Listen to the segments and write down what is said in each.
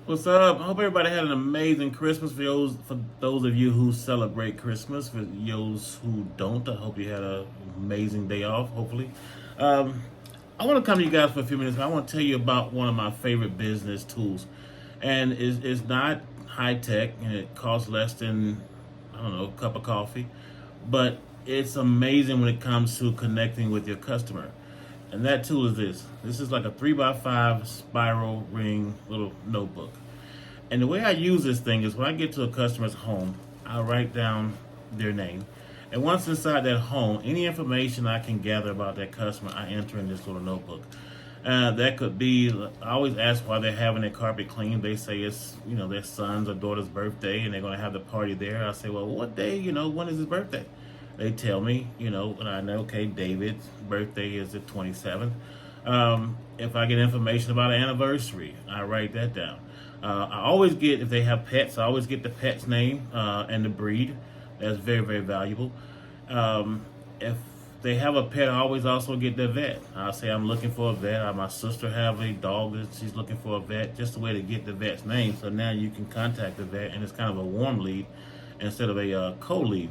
What's up? I hope everybody had an amazing Christmas. For those of you who celebrate Christmas, for those who don't, I hope you had an amazing day off. Hopefully, um, I want to come to you guys for a few minutes. I want to tell you about one of my favorite business tools, and it's not high tech, and it costs less than I don't know a cup of coffee, but it's amazing when it comes to connecting with your customer. And that tool is this. This is like a 3x5 spiral ring little notebook. And the way I use this thing is when I get to a customer's home, I write down their name. And once inside that home, any information I can gather about that customer, I enter in this little notebook. That could be, I always ask why they're having their carpet cleaned. They say it's, their son's or daughter's birthday and they're going to have the party there. I say, well, what day, when is his birthday? They tell me, and I know, okay, David's birthday is the 27th. If I get information about an anniversary, I write that down. I always get, if they have pets, I always get the pet's name and the breed. That's very, very valuable. If they have a pet, I always also get the vet. I'll say I'm looking for a vet. My sister have a dog that she's looking for a vet, just a way to get the vet's name. So now you can contact the vet, and it's kind of a warm lead instead of a cold lead.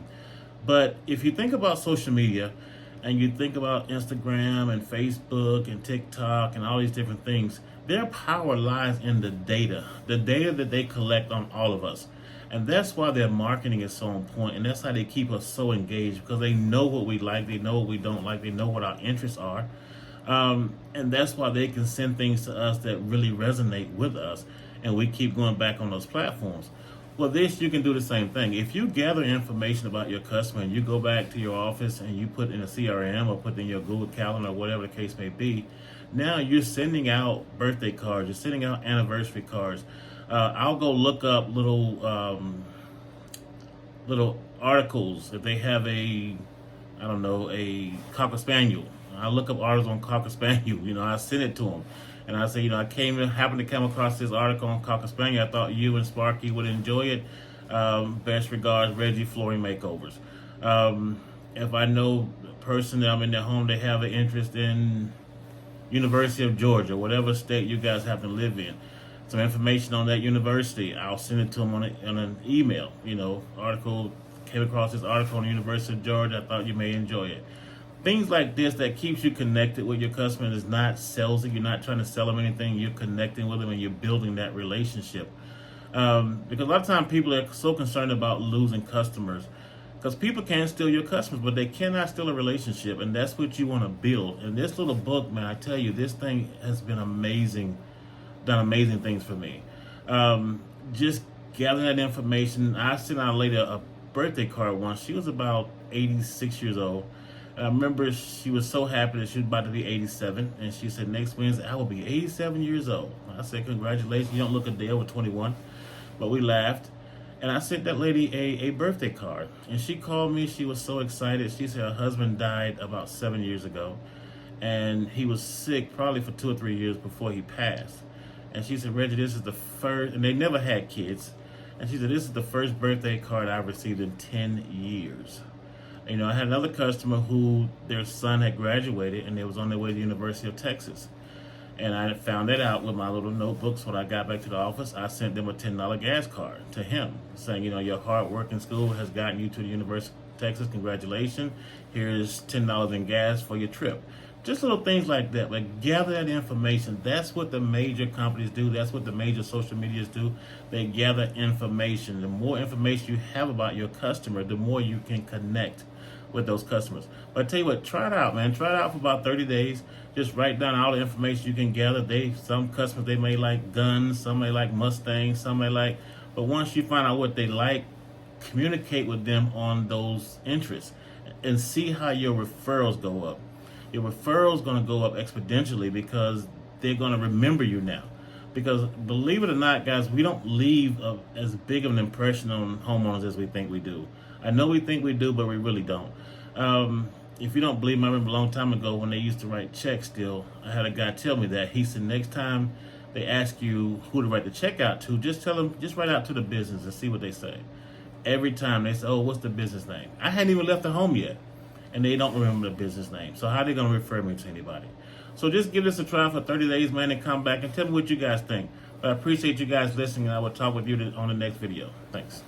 But if you think about social media and you think about Instagram and Facebook and TikTok and all these different things, their power lies in the data that they collect on all of us. And that's why their marketing is so important. And that's how they keep us so engaged, because they know what we like, they know what we don't like, they know what our interests are. And that's why they can send things to us that really resonate with us. And we keep going back on those platforms. Well, this, you can do the same thing. If you gather information about your customer and you go back to your office and you put in a CRM or put in your Google Calendar or whatever the case may be, now you're sending out birthday cards, you're sending out anniversary cards. I'll go look up little articles. If they have a a Cocker Spaniel, I look up articles on Cocker Spaniel. I send it to them. And I say, I happened to come across this article on Cocker Spaniel. I thought you and Sparky would enjoy it. Best regards, Reggie Flooring Makeovers. If I know a person that I'm in their home, they have an interest in University of Georgia, whatever state you guys happen to live in, some information on that university, I'll send it to them on an email. Article, came across this article on the University of Georgia. I thought you may enjoy it. Things like this that keeps you connected with your customer is not salesy. You're not trying to sell them anything. You're connecting with them and you're building that relationship. Because a lot of times people are so concerned about losing customers, because people can steal your customers, but they cannot steal a relationship, and that's what you want to build. And this little book, man, I tell you, this thing has been amazing, done amazing things for me. Just gathering that information. I sent out a lady a birthday card once. She was about 86 years old. I remember she was so happy that she was about to be 87, and she said, next Wednesday, I will be 87 years old. I said, congratulations, you don't look a day over 21. But we laughed, and I sent that lady a birthday card, and she called me. She was so excited. She said her husband died about 7 years ago, and he was sick probably for 2 or 3 years before he passed. And she said, Reggie, this is the first, and they never had kids, and she said, this is the first birthday card I've received in 10 years. I had another customer who their son had graduated and they was on their way to the University of Texas. And I found that out with my little notebooks. When I got back to the office, I sent them a $10 gas card to him saying, your hard work in school has gotten you to the University of Texas. Congratulations. Here's $10 in gas for your trip. Just little things like that. But gather that information. That's what the major companies do. That's what the major social medias do. They gather information. The more information you have about your customer, the more you can connect with those customers. But I tell you what, try it out, man. Try it out for about 30 days. Just write down all the information you can gather. Some customers, they may like guns, some may like Mustangs, some may like, but once you find out what they like, communicate with them on those interests and see how your referrals go up. Your referrals going to go up exponentially because they're going to remember you now. Because believe it or not, guys, we don't leave as big of an impression on homeowners as we think we do. I know we think we do, but we really don't. If you don't believe me, I remember a long time ago when they used to write checks still, I had a guy tell me that. He said, next time they ask you who to write the check out to, just write out to the business and see what they say. Every time they say, oh, what's the business name? I hadn't even left the home yet, and they don't remember the business name. So how are they going to refer me to anybody? So just give this a try for 30 days, man, and come back and tell me what you guys think. But But I appreciate you guys listening, and I will talk with you on the next video. Thanks.